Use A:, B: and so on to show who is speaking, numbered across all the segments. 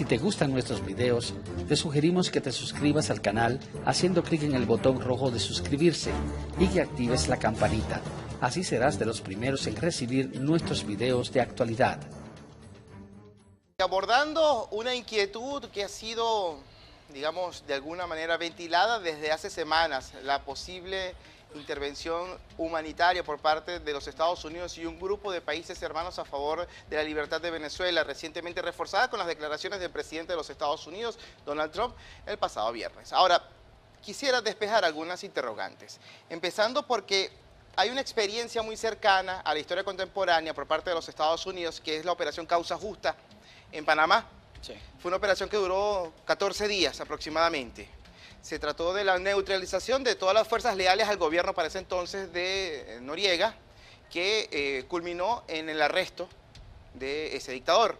A: Si te gustan nuestros videos, te sugerimos que te suscribas al canal haciendo clic en el botón rojo de suscribirse y que actives la campanita. Así serás de los primeros en recibir nuestros videos de actualidad.
B: Abordando una inquietud que ha sido, digamos, de alguna manera ventilada desde hace semanas, la posible intervención humanitaria por parte de los Estados Unidos y un grupo de países hermanos a favor de la libertad de Venezuela, recientemente reforzada con las declaraciones del presidente de los Estados Unidos, Donald Trump, el pasado viernes. Ahora, quisiera despejar algunas interrogantes, empezando porque hay una experiencia muy cercana a la historia contemporánea por parte de los Estados Unidos, que es la Operación Causa Justa en Panamá.
C: Sí.
B: Fue una operación que duró 14 días aproximadamente. Se trató de la neutralización de todas las fuerzas leales al gobierno para ese entonces de Noriega, que culminó en el arresto de ese dictador.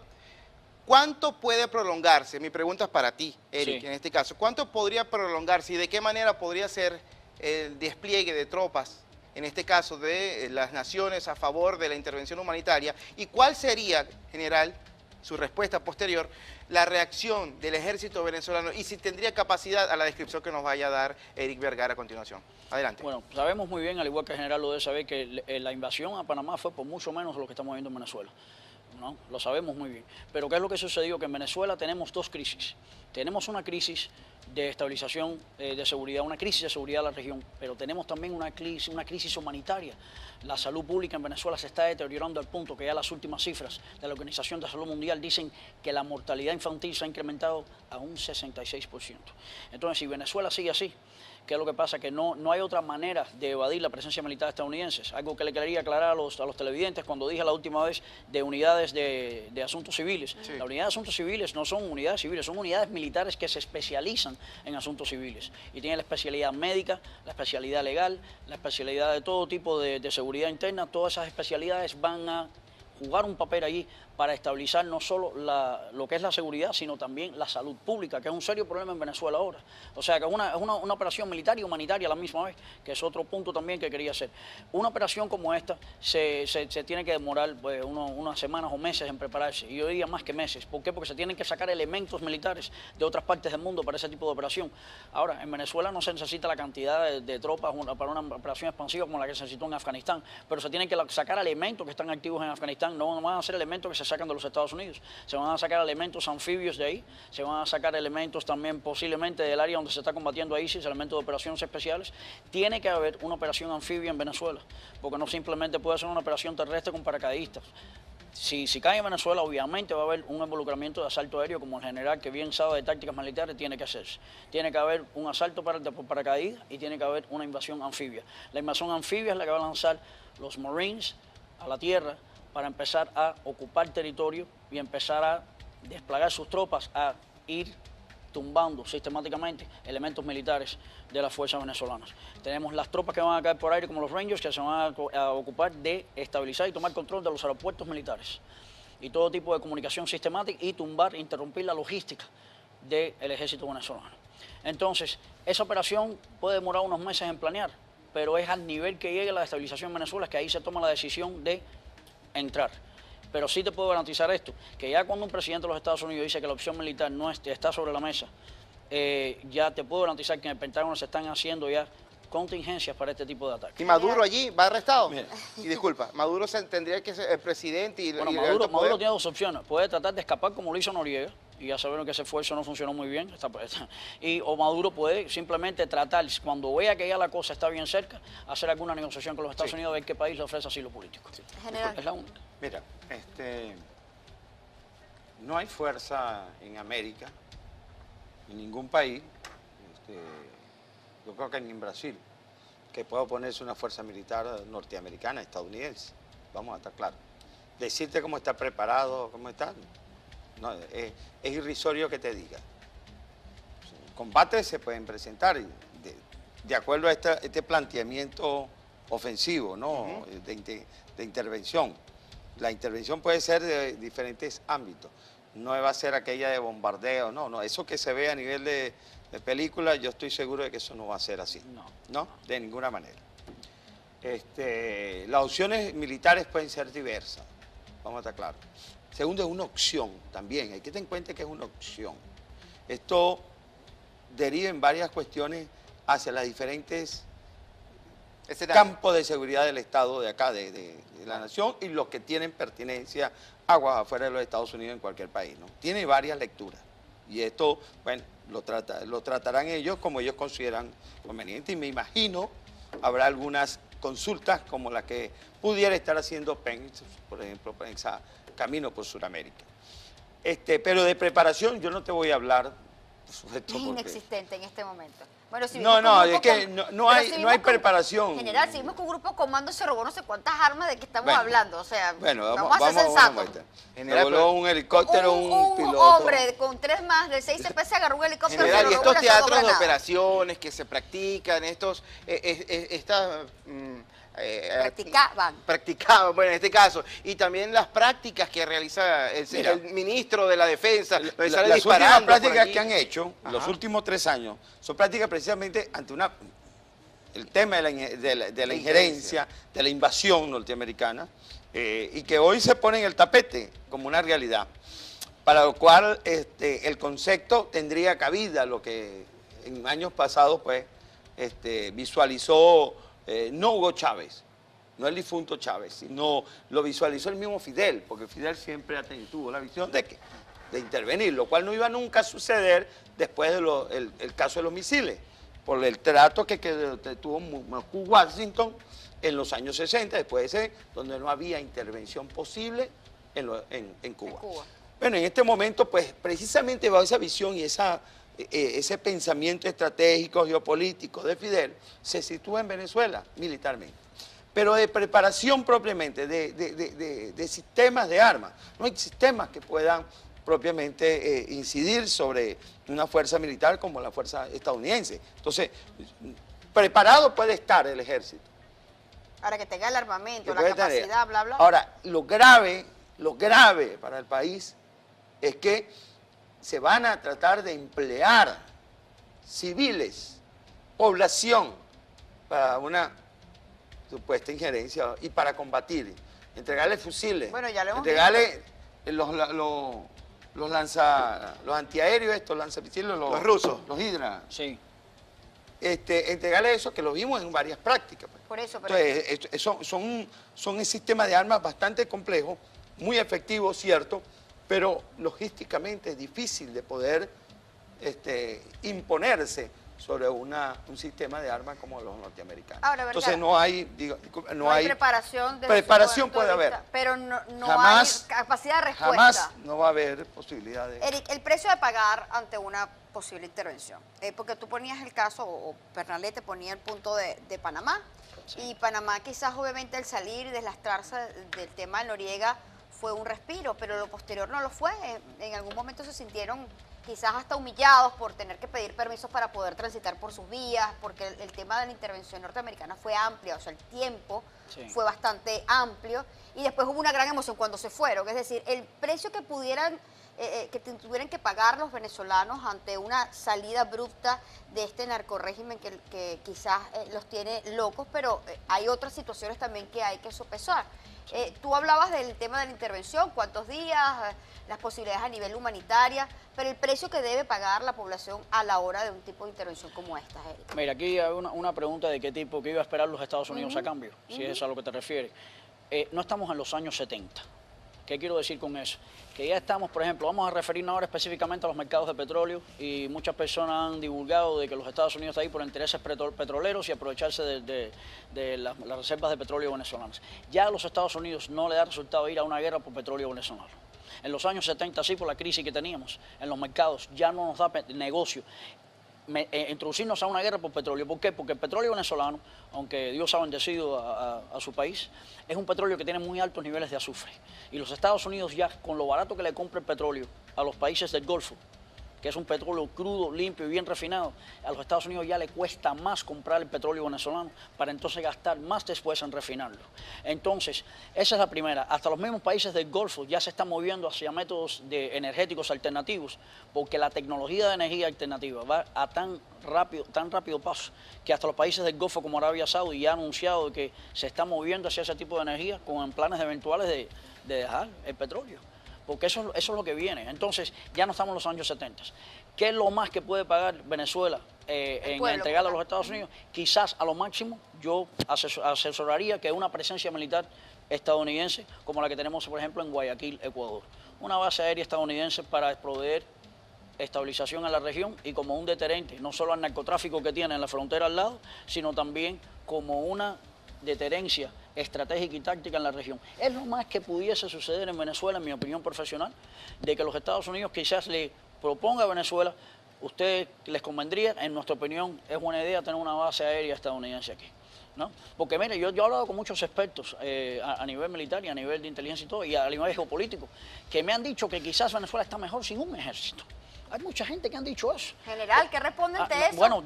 B: ¿Cuánto puede prolongarse? Mi pregunta es para ti, Eric,
C: Sí.
B: en este caso. ¿Cuánto podría prolongarse y de qué manera podría ser el despliegue de tropas, en este caso de las naciones a favor de la intervención humanitaria? ¿Y cuál sería, general, su respuesta posterior, la reacción del ejército venezolano y si tendría capacidad a la descripción que nos vaya a dar Eric Vergara a continuación? Adelante.
C: Bueno, sabemos muy bien, al igual que el general lo debe saber, que la invasión a Panamá fue por mucho menos de lo que estamos viendo en Venezuela, ¿no? Lo sabemos muy bien. Pero ¿qué es lo que sucedió? Que en Venezuela tenemos dos crisis. Tenemos una crisis de estabilización de seguridad, una crisis de seguridad de la región, pero tenemos también una crisis humanitaria. La salud pública en Venezuela se está deteriorando al punto que ya las últimas cifras de la Organización de Salud Mundial dicen que la mortalidad infantil se ha incrementado a un 66%. Entonces, si Venezuela sigue así, ¿qué es lo que pasa? Que no hay otra manera de evadir la presencia militar estadounidense. Algo que le quería aclarar a los televidentes cuando dije la última vez de unidades de asuntos civiles.
B: Sí.
C: La unidad de asuntos civiles no son unidades civiles, son unidades militares que se especializan en asuntos civiles. Y tienen la especialidad médica, la especialidad legal, la especialidad de todo tipo de seguridad interna. Todas esas especialidades van a jugar un papel allí para estabilizar no solo lo que es la seguridad, sino también la salud pública, que es un serio problema en Venezuela ahora. O sea, que es una operación militar y humanitaria a la misma vez, que es otro punto también que quería hacer. Una operación como esta se tiene que demorar pues, unas semanas o meses en prepararse, y yo diría más que meses. ¿Por qué? Porque se tienen que sacar elementos militares de otras partes del mundo para ese tipo de operación. Ahora, en Venezuela no se necesita la cantidad de tropas para una operación expansiva como la que se necesitó en Afganistán, pero se tienen que sacar elementos que están activos en Afganistán, no van a ser elementos que se sacan de los Estados Unidos, se van a sacar elementos anfibios de ahí, se van a sacar elementos también posiblemente del área donde se está combatiendo a ISIS, elementos de operaciones especiales. Tiene que haber una operación anfibia en Venezuela, porque no simplemente puede ser una operación terrestre con paracaidistas. Si cae en Venezuela, obviamente va a haber un involucramiento de asalto aéreo, como el general que bien sabe de tácticas militares tiene que hacerse. Tiene que haber un asalto por paracaídas y tiene que haber una invasión anfibia. La invasión anfibia es la que va a lanzar los Marines a la tierra para empezar a ocupar territorio y empezar a desplegar sus tropas, a ir tumbando sistemáticamente elementos militares de las fuerzas venezolanas. Tenemos las tropas que van a caer por aire, como los Rangers, que se van a ocupar de estabilizar y tomar control de los aeropuertos militares y todo tipo de comunicación sistemática y interrumpir la logística del ejército venezolano. Entonces, esa operación puede demorar unos meses en planear, pero es al nivel que llegue la estabilización en Venezuela que ahí se toma la decisión de entrar. Pero sí te puedo garantizar esto, que ya cuando un presidente de los Estados Unidos dice que la opción militar no está sobre la mesa, ya te puedo garantizar que en el Pentágono se están haciendo ya contingencias para este tipo de ataques.
B: ¿Y Maduro allí va arrestado?
C: Mira.
B: Y disculpa, Maduro tendría que ser el presidente y
C: Bueno,
B: y el
C: Maduro
B: alto poder.
C: tiene dos opciones. Puede tratar de escapar como lo hizo Noriega, y ya sabieron que ese esfuerzo no funcionó muy bien. O Maduro puede simplemente tratar, cuando vea que ya la cosa está bien cerca, hacer alguna negociación con los Estados Unidos a ver qué país le ofrece asilo político.
D: General.
C: Es la única.
E: Mira, no hay fuerza en América, en ningún país, yo creo que ni en Brasil, que pueda oponerse una fuerza militar norteamericana, estadounidense. Vamos a estar claros. Decirte cómo está preparado, cómo está, no, es irrisorio que te diga. Combates se pueden presentar de acuerdo a este planteamiento ofensivo, ¿no? de intervención. La intervención puede ser de diferentes ámbitos. No va a ser aquella de bombardeo, no. Eso que se ve a nivel de película, yo estoy seguro de que eso no va a ser así. No, de ninguna manera. Las opciones militares pueden ser diversas, vamos a estar claros. Segundo, es una opción también. Hay que tener en cuenta que es una opción. Esto deriva en varias cuestiones hacia las diferentes campos de seguridad del Estado de acá, de la nación, y los que tienen pertinencia aguas afuera de los Estados Unidos en cualquier país, ¿no? Tiene varias lecturas. Y esto, bueno, lo tratarán ellos como ellos consideran conveniente. Y me imagino habrá algunas consultas como la que pudiera estar haciendo Pence, por ejemplo, Pence a camino por Sudamérica. Pero de preparación yo no te voy a hablar, por supuesto,
D: Es
E: porque...
D: inexistente en este momento. Bueno, si
E: No, es que no hay preparación.
D: General, si vimos que un grupo comando se robó no sé cuántas armas, ¿de qué estamos hablando? O sea,
E: bueno,
D: vamos a ser sensatos.
E: Se voló un helicóptero, un piloto.
D: Hombre con 3 más del 6 CP se agarró un helicóptero.
B: General, y
D: se robó
B: estos
D: y lanzó 2
B: teatros de
D: granadas.
B: operaciones que se practican, practicaban, bueno, en este caso, y también las prácticas que realiza el ministro de la Defensa, donde sale
E: Las últimas
B: disparando por
E: prácticas
B: allí.
E: que han hecho, los últimos 3 años, son prácticas precisamente ante el tema de la injerencia, de la invasión norteamericana, y que hoy se pone en el tapete como una realidad, para lo cual el concepto tendría cabida, lo que en años pasados pues visualizó no Hugo Chávez, no el difunto Chávez, sino lo visualizó el mismo Fidel, porque Fidel siempre tuvo la visión de intervenir, lo cual no iba nunca a suceder después del caso de los misiles, por el trato que tuvo Moscú-Washington en los años 60, después de ese, donde no había intervención posible en Cuba. Bueno, en este momento, pues precisamente bajo esa visión y ese pensamiento estratégico, geopolítico de Fidel, se sitúa en Venezuela militarmente. Pero de preparación propiamente, de sistemas de armas, no hay sistemas que puedan propiamente incidir sobre una fuerza militar como la fuerza estadounidense. Entonces, preparado puede estar el ejército.
D: Para que tenga el armamento, la capacidad, bla, bla.
E: Ahora, lo grave para el país es que se van a tratar de emplear civiles, población, para una supuesta injerencia y para combatir, entregarle fusiles,
D: bueno, ya lo hemos
E: entregarle los antiaéreos, los lanzamisiles, los rusos, los Hydra.
C: Sí.
E: Entregarle eso, que lo vimos en varias prácticas. Pues.
D: Por eso, pero...
E: Entonces, son un sistema de armas bastante complejo, muy efectivo, cierto, pero logísticamente es difícil de poder imponerse sobre un sistema de armas como los norteamericanos.
D: Ahora,
E: entonces no hay
D: preparación.
E: Preparación puede haber.
D: Pero no
E: Jamás,
D: hay capacidad de respuesta.
E: Jamás no va a haber posibilidad de...
D: Eric, el precio de pagar ante una posible intervención. Porque tú ponías el caso, o Pernalé te ponía el punto de Panamá, sí. Y Panamá quizás obviamente al salir y deslastrarse del tema de Noriega fue un respiro, pero lo posterior no lo fue. En algún momento se sintieron quizás hasta humillados por tener que pedir permisos para poder transitar por sus vías, porque el tema de la intervención norteamericana fue amplia, o sea, el tiempo fue bastante amplio, y después hubo una gran emoción cuando se fueron, es decir, el precio que tuvieran que pagar los venezolanos ante una salida abrupta de este narcorrégimen que quizás los tiene locos, pero hay otras situaciones también que hay que sopesar. Tú hablabas del tema de la intervención, cuántos días, las posibilidades a nivel humanitaria, pero el precio que debe pagar la población a la hora de un tipo de intervención como esta, Eric.
C: Mira, aquí hay una pregunta de qué tipo, qué iba a esperar los Estados Unidos a cambio, si es a lo que te refieres. No estamos en los años 70. ¿Qué quiero decir con eso? Que ya estamos, por ejemplo, vamos a referirnos ahora específicamente a los mercados de petróleo, y muchas personas han divulgado de que los Estados Unidos están ahí por intereses petroleros y aprovecharse de las reservas de petróleo venezolanas. Ya a los Estados Unidos no le da resultado ir a una guerra por petróleo venezolano. En los años 70 sí, por la crisis que teníamos en los mercados, ya no nos da negocio introducirnos a una guerra por petróleo. ¿Por qué? Porque el petróleo venezolano, aunque Dios ha bendecido a su país, es un petróleo que tiene muy altos niveles de azufre. Y los Estados Unidos ya, con lo barato que le compra el petróleo a los países del Golfo, que es un petróleo crudo, limpio y bien refinado, a los Estados Unidos ya le cuesta más comprar el petróleo venezolano para entonces gastar más después en refinarlo. Entonces, esa es la primera. Hasta los mismos países del Golfo ya se están moviendo hacia métodos energéticos alternativos, porque la tecnología de energía alternativa va a tan rápido paso, que hasta los países del Golfo como Arabia Saudí ya han anunciado que se está moviendo hacia ese tipo de energía con planes eventuales de dejar el petróleo. porque eso es lo que viene. Entonces, ya no estamos en los años 70. ¿Qué es lo más que puede pagar Venezuela en
D: pueblo,
C: entregarle a
D: ¿verdad?
C: los Estados Unidos? Quizás a lo máximo yo asesoraría que una presencia militar estadounidense como la que tenemos, por ejemplo, en Guayaquil, Ecuador. Una base aérea estadounidense para proveer estabilización a la región y como un deterrente, no solo al narcotráfico que tiene en la frontera al lado, sino también como una deterencia estratégica y táctica en la región. Es lo más que pudiese suceder en Venezuela, en mi opinión profesional, de que los Estados Unidos quizás le proponga a Venezuela, ¿usted les convendría? En nuestra opinión es buena idea tener una base aérea estadounidense aquí, ¿no? Porque mire, yo he hablado con muchos expertos a nivel militar y a nivel de inteligencia y todo, y a nivel geopolítico, que me han dicho que quizás Venezuela está mejor sin un ejército. Hay mucha gente que han dicho eso.
D: General, ¿qué responde ante eso?
C: Bueno,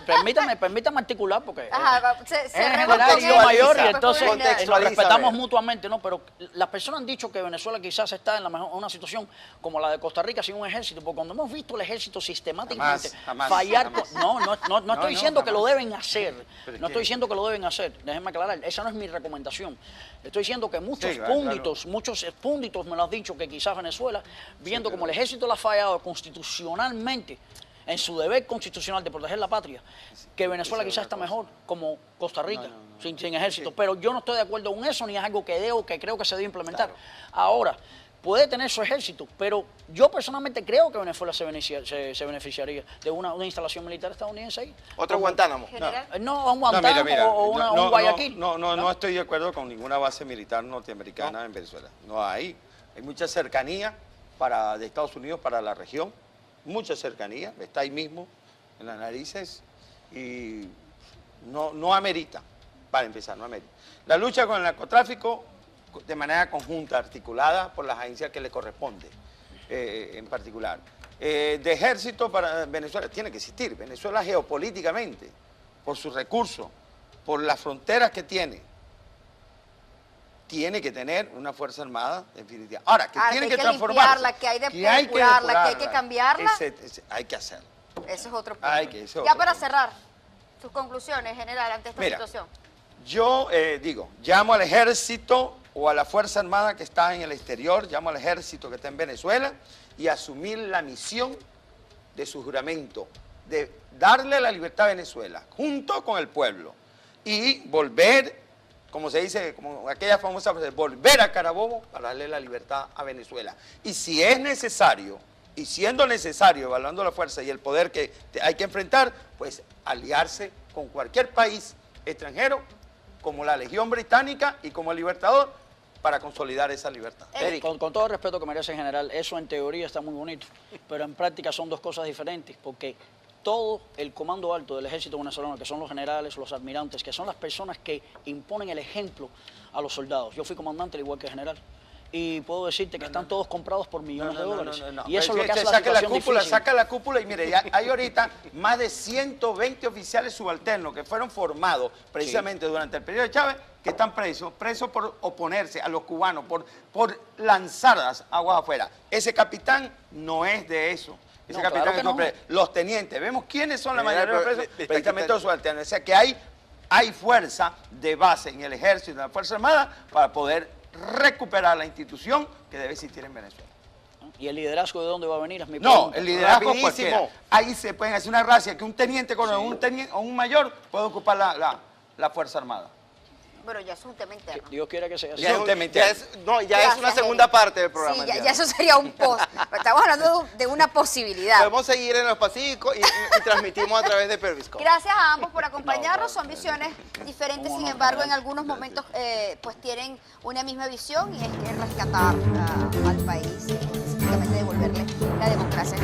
C: permítame articular porque
D: Ajá, se
C: es
D: rebotó
C: general
D: en
C: y yo
D: eso,
C: mayor y
D: pues,
C: entonces
D: porque general.
C: lo respetamos
B: a ver.
C: mutuamente, ¿no? Pero las personas han dicho que Venezuela quizás está en una situación como la de Costa Rica sin un ejército, porque cuando hemos visto el ejército sistemáticamente
E: Jamás.
C: fallar, no estoy diciendo que lo
E: jamás.
C: deben hacer,
E: Pero es
C: no
E: que-
C: estoy diciendo que lo deben hacer, déjenme aclarar, esa no es mi recomendación. Estoy diciendo que muchos
E: Sí, claro.
C: muchos púnditos me lo han dicho que quizás Venezuela, viendo como el ejército le ha fallado constitucionalmente en su deber constitucional de proteger la patria, que Venezuela quizás está mejor como Costa Rica, sin ejército. Pero yo no estoy de acuerdo con eso, ni es algo que creo que se debe implementar. Ahora, puede tener su ejército, pero yo personalmente creo que Venezuela se beneficiaría de una instalación militar estadounidense ahí.
B: Otro Guantánamo.
D: General.
C: No, un Guantánamo o un Guayaquil.
E: No estoy de acuerdo con ninguna base militar norteamericana en Venezuela. No hay. Hay mucha cercanía de Estados Unidos para la región, mucha cercanía, está ahí mismo, en las narices, y no amerita, para empezar, no amerita. La lucha con el narcotráfico de manera conjunta, articulada por las agencias que le corresponde, en particular. De ejército para Venezuela tiene que existir. Venezuela geopolíticamente, por sus recursos, por las fronteras que tiene que tener una fuerza armada definitiva. Ahora, que tiene
D: hay
E: que
D: que
E: transformarse,
D: limpiarla, que hay de depurarla, que hay que cambiarla.
E: hay que hacerlo.
D: Ese es otro punto.
E: Ese es
D: Ya
E: otro
D: para
E: punto.
D: cerrar, sus conclusiones, general, ante esta
E: Mira,
D: situación.
E: Yo llamo al ejército o a la Fuerza Armada que está en el exterior, llamo al ejército que está en Venezuela y asumir la misión de su juramento, de darle la libertad a Venezuela, junto con el pueblo, y volver, como se dice, como aquella famosa frase, volver a Carabobo para darle la libertad a Venezuela. Y si es necesario, y siendo necesario, evaluando la fuerza y el poder que hay que enfrentar, pues aliarse con cualquier país extranjero, como la Legión Británica y como el Libertador, para consolidar esa libertad. Eric.
C: Con todo el respeto que merece en general, eso en teoría está muy bonito, pero en práctica son dos cosas diferentes, porque todo el comando alto del ejército venezolano, que son los generales, los almirantes, que son las personas que imponen el ejemplo a los soldados. Yo fui comandante al igual que general. Y puedo decirte que están todos comprados por millones de dólares. Y eso es lo que hace la situación difícil.
E: Saca la cúpula y mire, ya hay ahorita más de 120 oficiales subalternos que fueron formados precisamente durante el periodo de Chávez, que están presos por oponerse a los cubanos, por lanzar las aguas afuera. Ese capitán no es de eso. Ese
C: No,
E: capitán
C: claro que
E: es los tenientes. Vemos quiénes son la
B: General,
E: mayoría de los
B: pero
E: presos, precisamente los subalternos. O sea que hay fuerza de base en el ejército y en la Fuerza Armada para poder recuperar la institución que debe existir en Venezuela.
C: ¿Y el liderazgo de dónde va a venir? Es mi
E: No,
C: pregunta.
E: el liderazgo
B: Rapidísimo.
E: cualquiera. Ahí se pueden hacer una racia que un teniente coronel o un mayor puede ocupar la Fuerza Armada.
D: Bueno, ya es un tema interno.
C: Dios quiera que sea así.
E: Ya es un tema
B: Ya
E: interno.
B: es una
D: Gracias,
B: segunda
D: Eric.
B: parte del programa.
D: Sí,
B: el día
D: ya
B: de hoy.
D: eso sería un post. Pero estamos hablando de una posibilidad.
B: Podemos seguir en los Pacíficos y transmitimos a través de Periscope.
D: Gracias a ambos por acompañarnos. Son visiones diferentes, sin embargo, en algunos momentos pues tienen una misma visión y es que rescatar al país, específicamente devolverle la democracia.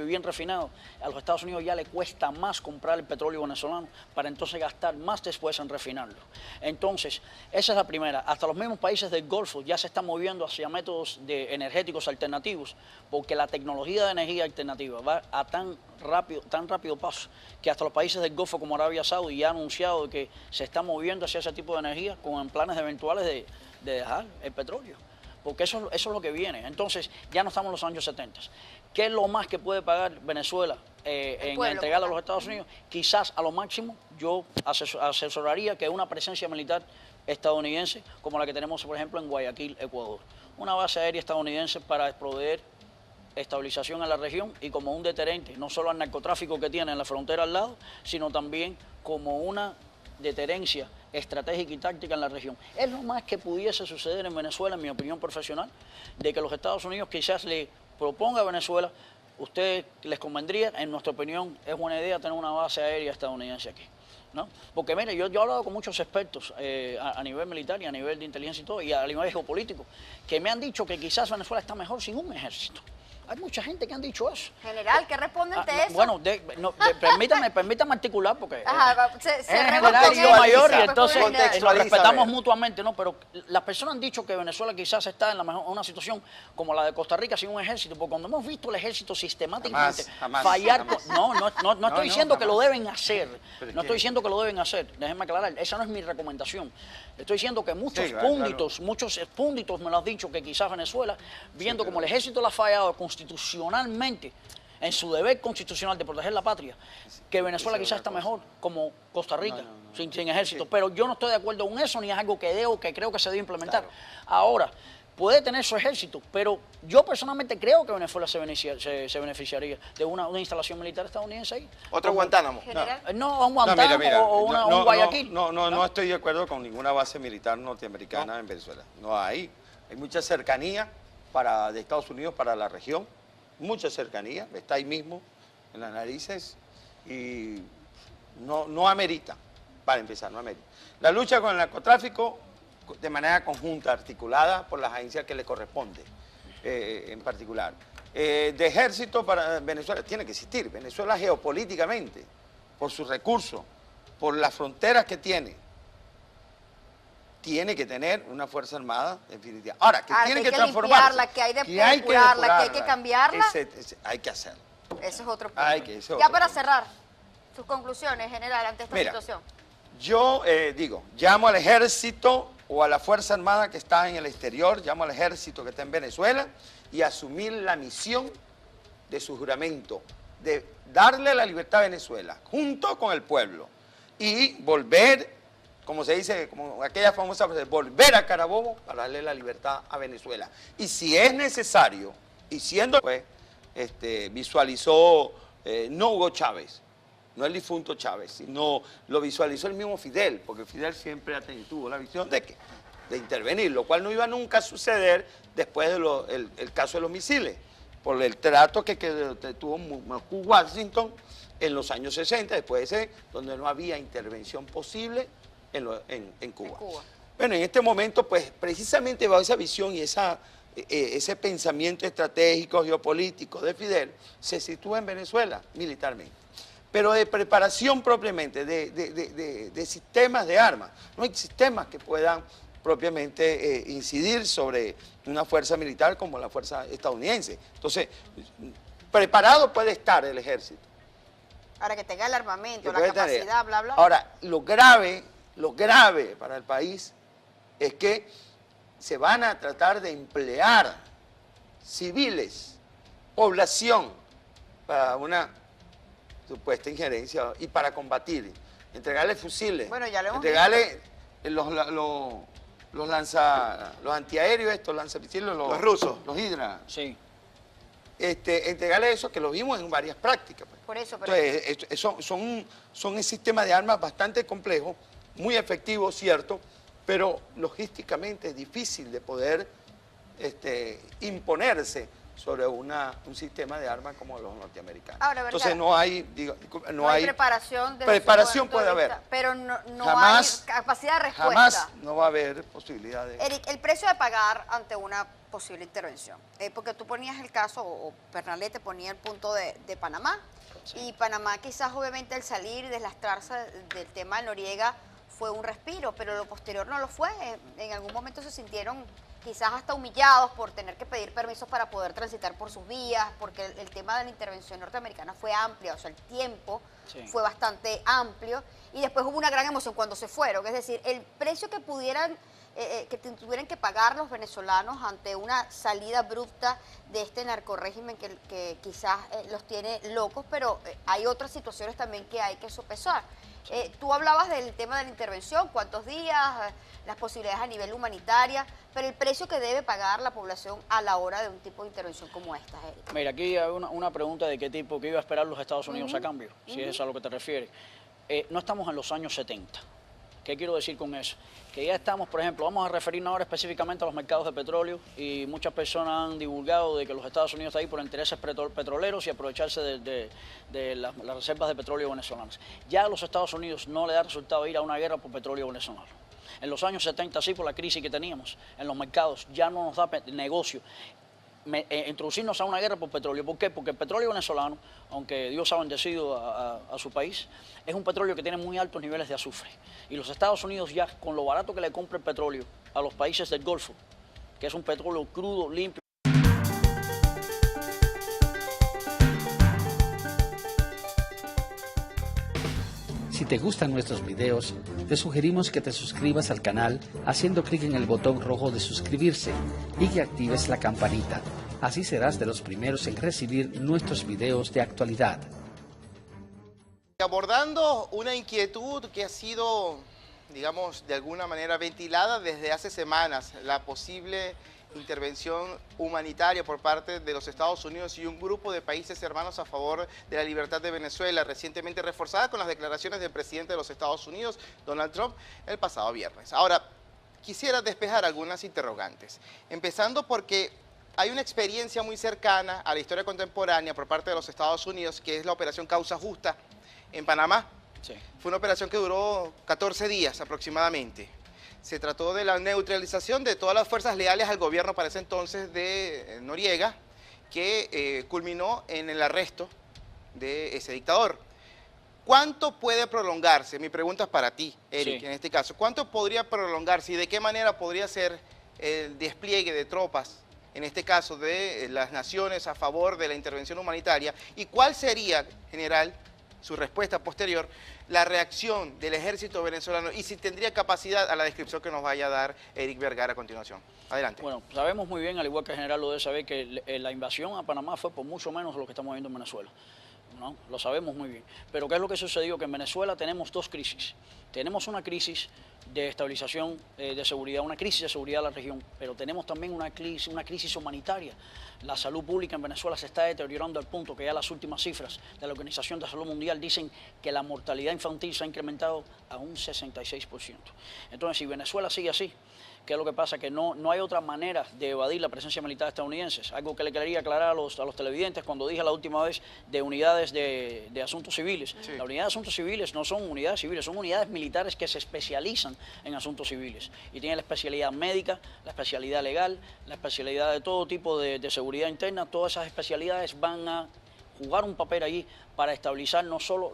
C: bien refinado, a los Estados Unidos ya le cuesta más comprar el petróleo venezolano para entonces gastar más después en refinarlo. Entonces, esa es la primera. Hasta los mismos países del Golfo ya se están moviendo hacia métodos energéticos alternativos, porque la tecnología de energía alternativa va a tan rápido paso, que hasta los países del Golfo como Arabia Saudí ya han anunciado que se están moviendo hacia ese tipo de energía con planes eventuales de dejar el petróleo. Porque eso es lo que viene. Entonces, ya no estamos en los años 70. ¿Qué es lo más que puede pagar Venezuela en entregarle a los Estados Unidos? Quizás a lo máximo yo asesoraría que una presencia militar estadounidense como la que tenemos, por ejemplo, en Guayaquil, Ecuador. Una base aérea estadounidense para proveer estabilización en la región y como un deterrente, no solo al narcotráfico que tiene en la frontera al lado, sino también como una deterencia estratégica y táctica en la región. Es lo más que pudiese suceder en Venezuela, en mi opinión profesional, de que los Estados Unidos quizás le proponga a Venezuela, ¿ustedes les convendría? En nuestra opinión es buena idea tener una base aérea estadounidense aquí, ¿no? Porque mire, yo he hablado con muchos expertos a nivel militar y a nivel de inteligencia y todo, y a nivel geopolítico, que me han dicho que quizás Venezuela está mejor sin un ejército. Hay mucha gente que han dicho eso.
D: General, ¿qué responde ante eso?
C: Bueno, permítame articular porque
D: se
C: es general y yo mayor y entonces nos respetamos
B: ver.
C: mutuamente, ¿no? Pero las personas han dicho que Venezuela quizás está en una situación como la de Costa Rica sin un ejército, porque cuando hemos visto el ejército sistemáticamente fallar, no estoy diciendo que lo deben hacer, no estoy diciendo que lo deben hacer, déjenme aclarar, esa no es mi recomendación. Estoy diciendo que muchos púnditos me lo han dicho que quizás Venezuela, viendo como el ejército le ha fallado constitucionalmente, en su deber constitucional de proteger la patria, que Venezuela quizás está mejor como Costa Rica, sin ejército. Pero yo no estoy de acuerdo con eso, ni es algo que creo que se debe implementar. Claro. Ahora, puede tener su ejército, pero yo personalmente creo que Venezuela se beneficiaría de una instalación militar estadounidense ahí.
B: ¿Otro Guantánamo?
C: No, un Guantánamo o un Guayaquil.
E: No estoy de acuerdo con ninguna base militar norteamericana en Venezuela. No hay. Hay mucha cercanía de Estados Unidos para la región, mucha cercanía, está ahí mismo, en las narices, y no amerita, para empezar, no amerita. La lucha con el narcotráfico de manera conjunta, articulada por las agencias que le corresponde, en particular. De ejército para Venezuela tiene que existir. Venezuela geopolíticamente, por sus recursos, por las fronteras que tiene que tener una fuerza armada definitiva. Ahora, que tiene que transformarla,
D: que hay que depurarla, que hay que cambiarla.
E: Hay que hacerlo.
D: Ese es otro
E: punto.
D: Ya para cerrar, sus conclusiones, general, ante esta situación.
E: Yo llamo al ejército o a la Fuerza Armada que está en el exterior, llamo al ejército que está en Venezuela y asumir la misión de su juramento, de darle la libertad a Venezuela, junto con el pueblo, y volver, como se dice, como aquella famosa frase, volver a Carabobo para darle la libertad a Venezuela. Y si es necesario, y siendo, pues, visualizó no Hugo Chávez, no el difunto Chávez, sino lo visualizó el mismo Fidel, porque Fidel siempre tuvo la visión de intervenir, lo cual no iba nunca a suceder después del caso de los misiles, por el trato que tuvo Moscú Washington en los años 60, después de ese, donde no había intervención posible en Cuba. Bueno, en este momento, pues, precisamente bajo esa visión y ese pensamiento estratégico, geopolítico de Fidel, se sitúa en Venezuela militarmente. Pero de preparación propiamente, de sistemas de armas. No hay sistemas que puedan propiamente incidir sobre una fuerza militar como la fuerza estadounidense. Entonces, preparado puede estar el ejército.
D: Ahora que tenga el armamento, la capacidad, bla, bla.
E: Ahora, lo grave para el país es que se van a tratar de emplear civiles, población, para una supuesta injerencia y para combatir, entregarle fusiles,
D: bueno, ya lo hemos
E: entregarle los antiaéreos, lanzamisiles, los rusos, los Hydra.
C: Sí.
E: Entregarle eso, que lo vimos en varias prácticas. Pues.
D: Por eso, pero...
E: Entonces, son un sistema de armas bastante complejo, muy efectivo, cierto, pero logísticamente es difícil de poder imponerse sobre un sistema de armas como los norteamericanos.
D: Ahora,
E: entonces no hay,
D: no hay preparación.
E: Preparación puede haber.
D: Pero no
E: Jamás,
D: hay capacidad de respuesta.
E: Jamás no va a haber posibilidad de...
D: Eric, el precio de pagar ante una posible intervención. Porque tú ponías el caso, o Pernalete ponía el punto de Panamá, sí. Y Panamá quizás obviamente al salir y deslastrarse del tema de Noriega fue un respiro, pero lo posterior no lo fue. En algún momento se sintieron quizás hasta humillados por tener que pedir permisos para poder transitar por sus vías, porque el tema de la intervención norteamericana fue amplia, o sea, el tiempo fue bastante amplio, y después hubo una gran emoción cuando se fueron, es decir, el precio que tuvieran que pagar los venezolanos ante una salida abrupta de este narcorrégimen que quizás los tiene locos, pero hay otras situaciones también que hay que sopesar. Tú hablabas del tema de la intervención, cuántos días, las posibilidades a nivel humanitaria, pero el precio que debe pagar la población a la hora de un tipo de intervención como esta, Erika.
C: Mira, aquí hay una pregunta de qué tipo, qué iba a esperar los Estados Unidos a cambio, si es a lo que te refieres. No estamos en los años 70. ¿Qué quiero decir con eso? Que ya estamos, por ejemplo, vamos a referirnos ahora específicamente a los mercados de petróleo, y muchas personas han divulgado de que los Estados Unidos están ahí por intereses petroleros y aprovecharse de las reservas de petróleo venezolanas. Ya a los Estados Unidos no le da resultado ir a una guerra por petróleo venezolano. En los años 70 sí, por la crisis que teníamos en los mercados, ya no nos da negocio introducirnos a una guerra por petróleo. ¿Por qué? Porque el petróleo venezolano, aunque Dios ha bendecido a su país, es un petróleo que tiene muy altos niveles de azufre. Y los Estados Unidos ya, con lo barato que le compra el petróleo a los países del Golfo, que es un petróleo crudo, limpio.
A: Si te gustan nuestros videos, te sugerimos que te suscribas al canal haciendo clic en el botón rojo de suscribirse y que actives la campanita. Así serás de los primeros en recibir nuestros videos de actualidad.
B: Abordando una inquietud que ha sido, digamos, de alguna manera ventilada desde hace semanas, la posible intervención humanitaria por parte de los Estados Unidos y un grupo de países hermanos a favor de la libertad de Venezuela, recientemente reforzada con las declaraciones del presidente de los Estados Unidos, Donald Trump, el pasado viernes. Ahora, quisiera despejar algunas interrogantes, empezando porque hay una experiencia muy cercana a la historia contemporánea por parte de los Estados Unidos, que es la Operación Causa Justa en Panamá.
C: Sí.
B: Fue una operación que duró 14 días aproximadamente. Se trató de la neutralización de todas las fuerzas leales al gobierno para ese entonces de Noriega, que culminó en el arresto de ese dictador. ¿Cuánto puede prolongarse? Mi pregunta es para ti, Eric, en este caso. ¿Cuánto podría prolongarse y de qué manera podría ser el despliegue de tropas, en este caso de las naciones a favor de la intervención humanitaria? ¿Y cuál sería, general, su respuesta posterior, la reacción del ejército venezolano, y si tendría capacidad a la descripción que nos vaya a dar Eric Vergara a continuación? Adelante.
C: Bueno, sabemos muy bien, al igual que el general lo debe saber, que la invasión a Panamá fue por mucho menos de lo que estamos viendo en Venezuela, ¿no? Lo sabemos muy bien. Pero ¿qué es lo que sucedió? Que en Venezuela tenemos dos crisis. Tenemos una crisis de estabilización de seguridad, una crisis de seguridad de la región, pero tenemos también una crisis humanitaria. La salud pública en Venezuela se está deteriorando al punto que ya las últimas cifras de la Organización de Salud Mundial dicen que la mortalidad infantil se ha incrementado a un 66%. Entonces, si Venezuela sigue así, ¿qué es lo que pasa? Que no hay otra manera de evadir la presencia militar estadounidense. Algo que le quería aclarar a los televidentes cuando dije la última vez de unidades de asuntos civiles. Sí. La unidad de asuntos civiles no son unidades civiles, son unidades militares que se especializan en asuntos civiles. Y tienen la especialidad médica, la especialidad legal, la especialidad de todo tipo de seguridad interna. Todas esas especialidades van a jugar un papel allí para estabilizar no solo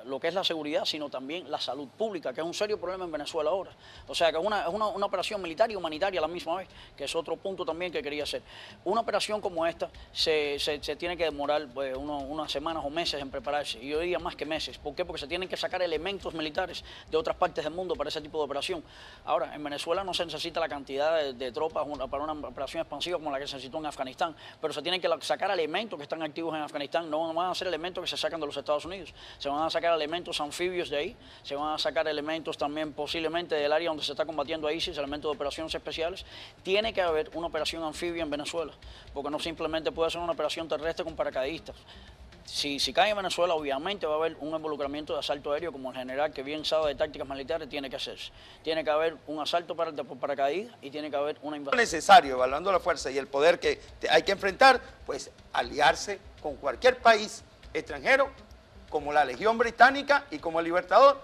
C: lo que es la seguridad, sino también la salud pública, que es un serio problema en Venezuela ahora. O sea, que es una operación militar y humanitaria a la misma vez, que es otro punto también que quería hacer. Una operación como esta se tiene que demorar unas semanas o meses en prepararse, y yo diría más que meses. ¿Por qué? Porque se tienen que sacar elementos militares de otras partes del mundo para ese tipo de operación. Ahora, en Venezuela no se necesita la cantidad de tropas para una operación expansiva como la que se necesitó en Afganistán, pero se tienen que sacar elementos que están activos en Afganistán. No van a ser elementos que se sacan de los Estados Unidos, se van a sacar elementos anfibios de ahí, se van a sacar elementos también posiblemente del área donde se está combatiendo a ISIS, elementos de operaciones especiales. Tiene que haber una operación anfibia en Venezuela, porque no simplemente puede ser una operación terrestre con paracaidistas. Si cae en Venezuela, obviamente va a haber un involucramiento de asalto aéreo, como el general que bien sabe de tácticas militares tiene que hacerse. Tiene que haber un asalto por paracaídas y tiene que haber una invasión.
E: Es necesario, evaluando la fuerza y el poder que hay que enfrentar, pues aliarse con cualquier país extranjero, como la Legión Británica y como el Libertador,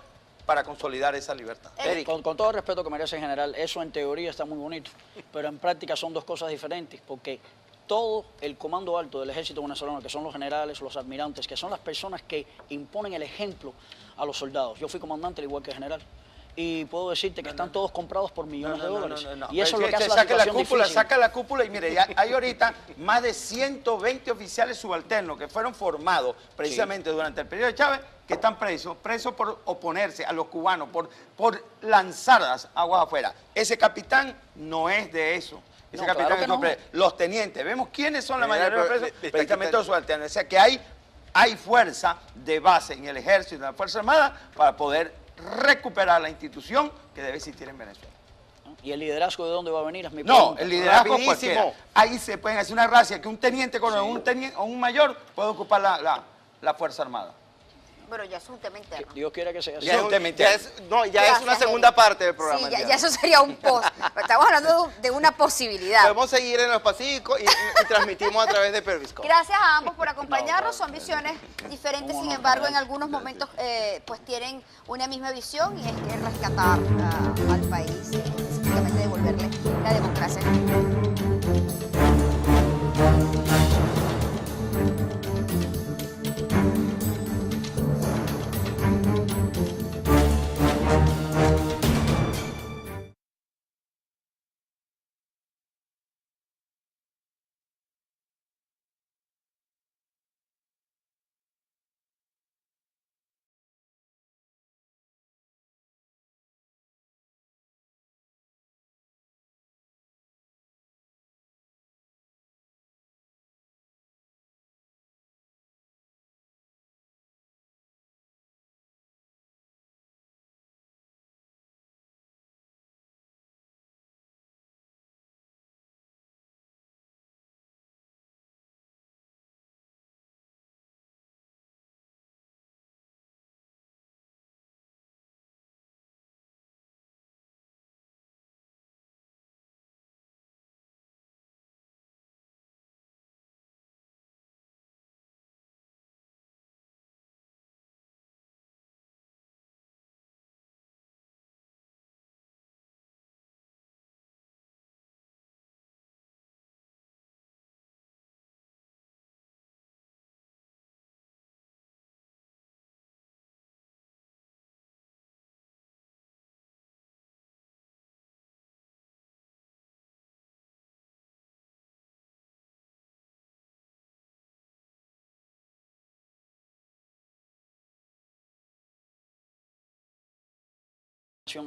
E: para consolidar esa libertad.
C: Con todo el respeto que merece el general, eso en teoría está muy bonito, pero en práctica son dos cosas diferentes, porque todo el comando alto del ejército venezolano, que son los generales, los almirantes, que son las personas que imponen el ejemplo a los soldados. Yo fui comandante al igual que general. Y puedo decirte que están todos comprados por millones de dólares. Y eso es lo que hace la situación difícil.
E: Saca la cúpula y mire, ya hay ahorita más de 120 oficiales subalternos que fueron formados precisamente durante el periodo de Chávez, que están presos por oponerse a los cubanos, por lanzar las aguas afuera. Ese capitán no es de eso. Ese capitán es preso. Los tenientes, vemos quiénes son la mayoría de los presos, precisamente los subalternos. O sea que hay fuerza de base en el ejército y en la Fuerza Armada para poder recuperar la institución que debe existir en Venezuela.
C: ¿Y el liderazgo de dónde va a venir? Es mi pregunta.
E: No, el liderazgo cualquiera. Ahí se pueden hacer una racia que un teniente coronel o un mayor puede ocupar la Fuerza Armada.
D: Bueno, ya es un tema interno.
C: Dios quiera que sea así.
B: Ya es una segunda parte del programa.
D: Sí, ya eso sería un post. Estamos hablando de una posibilidad.
B: Podemos seguir en los Pacíficos y transmitimos a través de Periscope.
D: Gracias a ambos por acompañarnos. Son visiones diferentes, sin embargo, en algunos momentos pues tienen una misma visión, y es que rescatar al país, específicamente devolverle la democracia.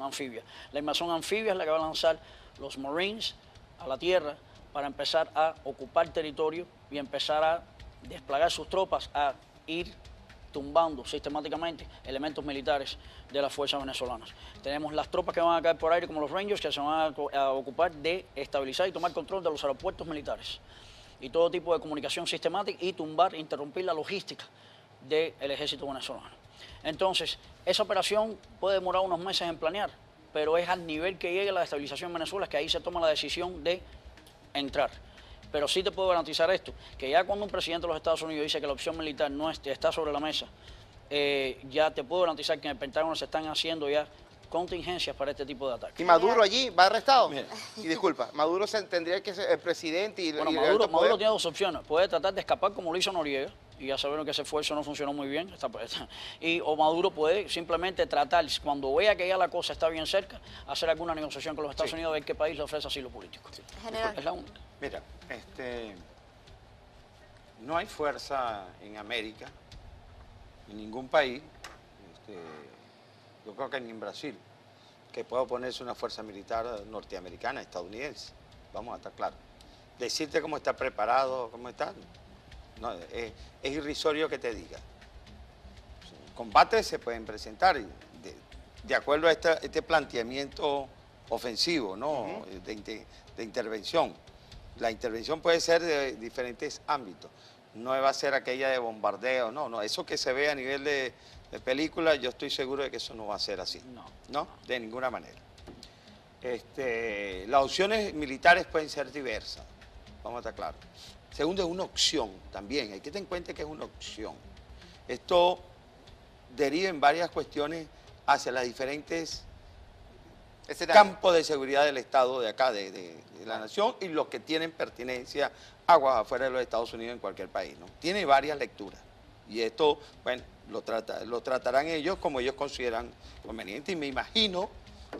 C: Anfibia. La invasión anfibia es la que va a lanzar los Marines a la tierra para empezar a ocupar territorio y empezar a desplegar sus tropas, a ir tumbando sistemáticamente elementos militares de las fuerzas venezolanas. Tenemos las tropas que van a caer por aire, como los Rangers, que se van a ocupar de estabilizar y tomar control de los aeropuertos militares y todo tipo de comunicación sistemática, y tumbar, interrumpir la logística del ejército venezolano. Entonces, esa operación puede demorar unos meses en planear, pero es al nivel que llegue la estabilización en Venezuela que ahí se toma la decisión de entrar. Pero sí te puedo garantizar esto, que ya cuando un presidente de los Estados Unidos dice que la opción militar no está sobre la mesa, ya te puedo garantizar que en el Pentágono se están haciendo ya contingencias para este tipo de ataques.
B: ¿Y Maduro allí va arrestado? Y disculpa, Maduro tendría que ser el presidente y...
C: Bueno, Maduro tiene dos opciones. Puede tratar de escapar como lo hizo Noriega, y ya sabieron que ese esfuerzo no funcionó muy bien. O Maduro puede simplemente tratar, cuando vea que ya la cosa está bien cerca, hacer alguna negociación con los Estados Unidos, a ver qué país le ofrece asilo político.
D: General.
C: Es la única.
E: Mira, no hay fuerza en América, en ningún país, yo creo que ni en Brasil, que pueda oponerse una fuerza militar norteamericana, estadounidense. Vamos a estar claros. Decirte cómo está preparado, cómo está, no, es irrisorio que te diga. Combates se pueden presentar de acuerdo a este planteamiento ofensivo, ¿no? De intervención. La intervención puede ser de diferentes ámbitos. no va a ser aquella de bombardeo, no, eso que se ve a nivel de película, yo estoy seguro de que eso no va a ser así, no, de ninguna manera. Las opciones militares pueden ser diversas, vamos a estar claros. Segundo, es una opción también, hay que tener en cuenta que es una opción. Esto deriva en varias cuestiones hacia las diferentes campos de seguridad del Estado de acá, de la nación, y los que tienen pertinencia aguas afuera de los Estados Unidos en cualquier país, ¿no? Tiene varias lecturas y esto, bueno, lo tratarán ellos como ellos consideran conveniente, y me imagino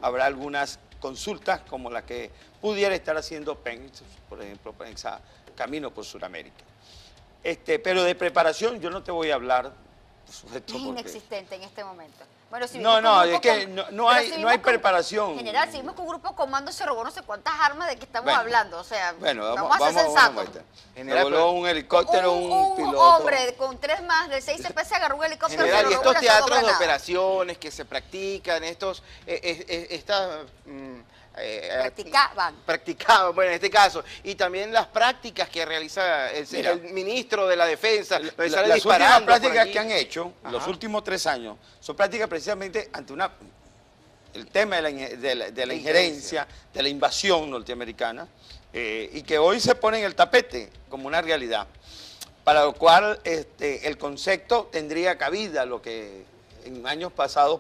E: habrá algunas consultas como la que pudiera estar haciendo Pence, por ejemplo, Pence a camino por Sudamérica. Pero de preparación yo no te voy a hablar.
D: Es inexistente en este momento. Bueno, si
E: es que no hay preparación.
D: General, si vimos que un grupo de comando se robó no sé cuántas armas, ¿de qué estamos hablando? O sea,
E: bueno,
D: vamos a ser sensatos.
E: Se voló un helicóptero, un piloto.
D: Hombre con 3 más del 6CP se agarró un helicóptero.
B: General, y estos teatros de operaciones que se practican, practicaban, bueno, en este caso, y también las prácticas que realiza el ministro de la Defensa.
E: Las últimas prácticas que han hecho, los últimos 3 años, son prácticas precisamente ante el tema de la injerencia, de la invasión norteamericana, y que hoy se pone en el tapete como una realidad, para lo cual el concepto tendría cabida, lo que en años pasados